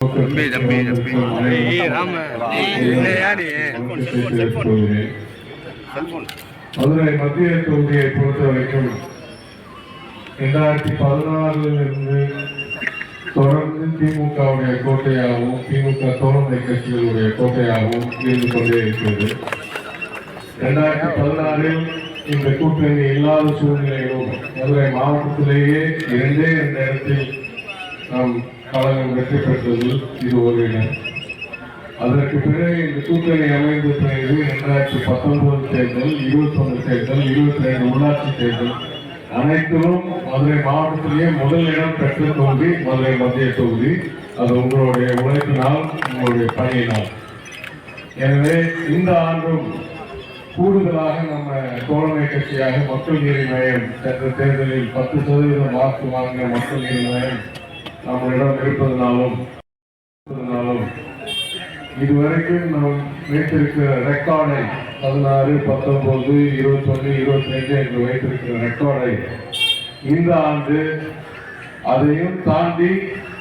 மதுரை மத்திய தொகுதியை பொறுத்தவரைக்கும் 2016 தொடர்ந்து திமுகவுடைய கோட்டையாகவும் திமுக தோழமை கட்சிகளுடைய கோட்டையாகவும் இருந்து கொண்டே இருக்கிறது. 2016 இந்த கூட்டணி இல்லாத சூழ்நிலையிலும் மதுரை மாவட்டத்திலேயே 2 இடத்தில் நாம் கழகம் வெற்றி பெற்றது. இது ஒரு இடம். அதற்கு பிறகு இந்த கூட்டணி அமைந்த பிறகு 2019 தேர்தல், 21 தேர்தல், 22 உள்ளாட்சி தேர்தல் அனைத்திலும் மதுரை மாவட்டத்திலேயே முதல் இடம் பெற்ற தொகுதி மதுரை மத்திய தொகுதி. அது உங்களுடைய உழைப்பினால், உங்களுடைய பணியினால். எனவே இந்த ஆண்டும் கூடுதலாக நம்ம தோழமை கட்சியாக மக்கள் நீதி மையம் சென்ற தேர்தலில் 10% வாக்கு வாங்க மக்கள் நீதி மையம் நம்மளிடம் இருப்பதனாலும் இதுவரைக்கும் நாம் வைத்திருக்கிற ரெக்கார்டை 16, 19, 21, 22 என்று வைத்திருக்கிற ரெக்கார்டை இந்த ஆண்டு அதையும் தாண்டி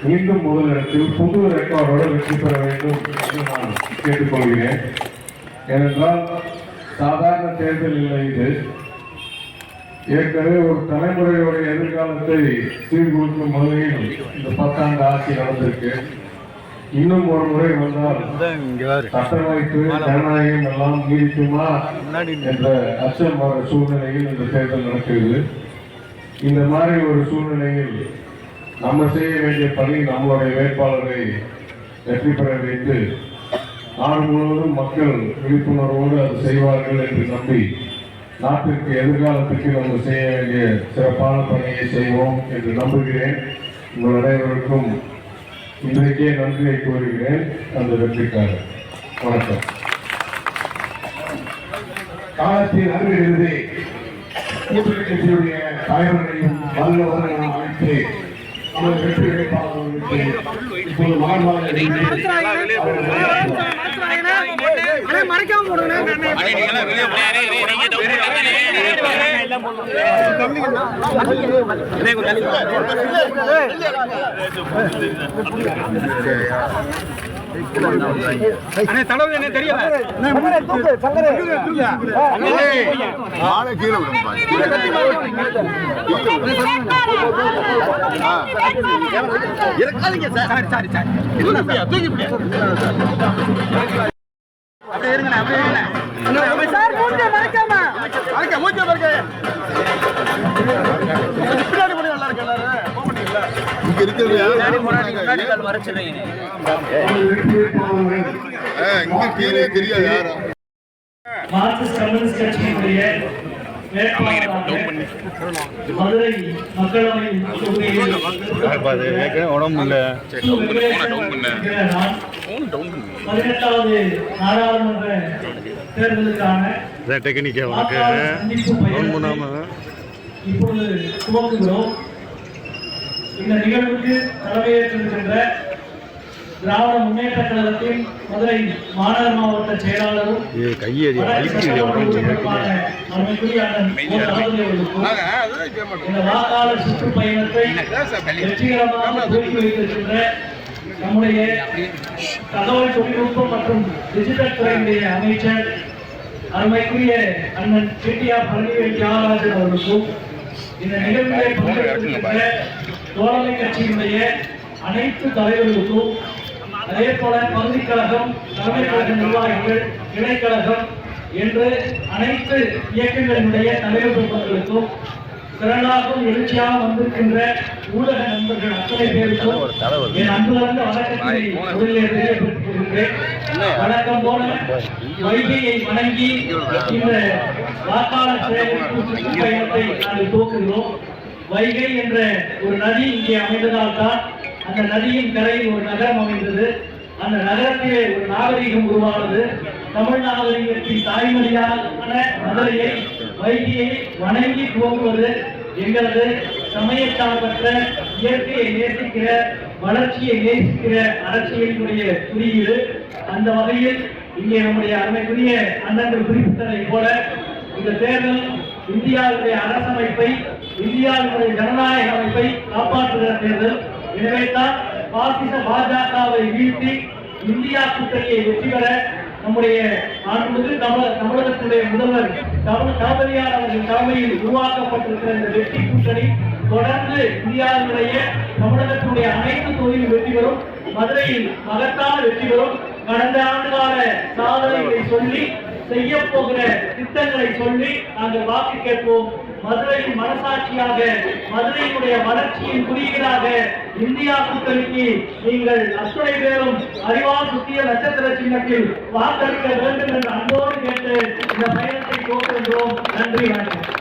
மீண்டும் முதலிடத்தில் புது ரெக்கார்டோடு வெற்றி பெற வேண்டும் என்று நான் கேட்டுக்கொள்கிறேன். ஏனென்றால் சாதாரண தேர்தல் இல்லை இது. ஏற்கனவே ஒரு தலைமுறையுடைய எதிர்காலத்தை சீர்குலைக்கும் வகையில் இந்த 10 ஆண்டு ஆட்சி நடந்திருக்கு. இன்னும் ஒரு முறை வந்தால் சட்டமைப்பு ஜனநாயகம் எல்லாம் நீடிக்குமா என்ற அச்சம் வர சூழ்நிலையில் இந்த தேர்தல் நடக்கிறது. இந்த மாதிரி ஒரு சூழ்நிலையில் நம்ம செய்ய வேண்டிய பணி நம்மளுடைய வேட்பாளரை வெற்றி பெற வைத்து நாடு முழுவதும் மக்கள் விழிப்புணர்வோடு அது செய்வார்கள் என்று நம்பி நாட்டிற்கு எதிர்காலத்திற்கு நம்ம செய்ய வேண்டிய சிறப்பான பணியை செய்வோம் என்று நம்புகிறேன். உங்கள் அனைவருக்கும் இன்றைக்கே நன்றியை கூறுகிறேன் அந்த வெற்றிக்காக. வணக்கம். காலத்தில் அருகிலிருந்து கூட்டணி கட்சியுடைய தலைவர்களையும் வல்லவர்களையும் அழைத்து நமது வெற்றி வேட்பாளர்களுக்கு இப்போது மார்க்சிஸ்ட் கம்யூனிஸ்ட் கட்சியினுடைய மதுரை மக்களவை தொகுதியில் 18வது நாடாளுமன்ற தேர்தலுக்கான இப்பொழுது துவங்குகிறோம். இந்த நிகழ்வுக்கு தலைமையேற்றிருக்கின்ற திராவிட முன்னேற்ற கழகத்தின் மதுரை மாநகர் மாவட்ட செயலாளரும் இந்த வாக்காளர் சுற்றுப்பயணத்தை வெற்றிகரமாக துவக்கி வைத்திருக்கின்ற நம்முடைய தகவல் தொழில்நுட்பம் மற்றும் டிஜிட்டல் துறையினுடைய அமைச்சர் அருமைக்குரிய அண்ணன் கேடிஆர் பழனிவேல் தியாகராஜன் அவர்களுக்கும் இந்த நிகழ்வுகளை பங்கேற்கின்ற தோழமை கட்சியினுடைய அனைத்து தலைவர்களுக்கும், அதே போல பகுதி கழகம், தலைமை கழக நிர்வாகிகள், இணைக்கழகம் என்று அனைத்து இயக்கங்களினுடைய தலைவர்களுக்கும் திரளாகவும் எழுச்சியாக வந்திருக்கின்ற ஊடக நண்பர்கள் அத்தனை பேருக்கும் என் அன்புலர்ந்த வணக்கத்தை முதலில் தெரியப்படுத்தியிருக்கிறேன். வணக்கம் போல வைகையை வணங்கி இந்த வாக்காளர் சேகரிப்பு சுற்றுப்பயணத்தை நாங்கள் துவக்குகிறோம். வைகை என்ற ஒரு நதி இங்கே அமைந்ததால் தான் அந்த நதியின் கரையில் ஒரு நகரம் அமைந்தது. அந்த நகரத்திலே ஒரு நாகரிகம் உருவானது. தமிழ் நாகரிகத்தின் தாய்மொழியான மதுரையை வைகையை வணங்கி துவங்குவது எங்களது சமயச்சார்பற்ற இயற்கையை நேசிக்கிற, வளர்ச்சியை நேசிக்கிற அரசியலினுடைய குறியீடு. அந்த வகையில் இங்கே நம்முடைய அருமைக்குரிய அண்ணன்கள் குறிப்பிட்டதை போல இந்த தேர்தல் இந்தியாவுடைய அரசமைப்பை, இந்தியாவுடைய ஜனநாயக அமைப்பை காப்பாற்றுகிற தேர்தல். எனவே தான் பாசிச பாஜகவை வீழ்த்தி இந்தியா கூட்டணியை வெற்றி பெற நம்முடைய தமிழகத்துடைய முதல்வர் தளபதியார் அவர்கள் தலைமையில் உருவாக்கப்பட்டிருக்கிற இந்த வெற்றி கூட்டணி தொடர்ந்து இந்தியாவினுடைய தமிழகத்துடைய அனைத்து தொகுதியும் வெற்றி பெறும். மதுரையில் மகத்தான வெற்றி பெறும். கடந்த ஆண்டுகால சாதனைகளை சொல்லி செய்ய போகிற திட்டங்களை சொல்லி நாங்கள் வாக்கு கேட்போம். மதுரையின் மனசாட்சியாக, மதுரையினுடைய வளர்ச்சியின் குறியீடாக இந்தியா கூட்டணிக்கு நீங்கள் அத்தனை பேரும் அறிவால் சுத்திய நட்சத்திர சின்னத்தில் வாக்களிக்க வேண்டும் என்று அன்போடு கேட்டு இந்த பயணத்தை துவக்குகின்றோம். நன்றி, வணக்கம்.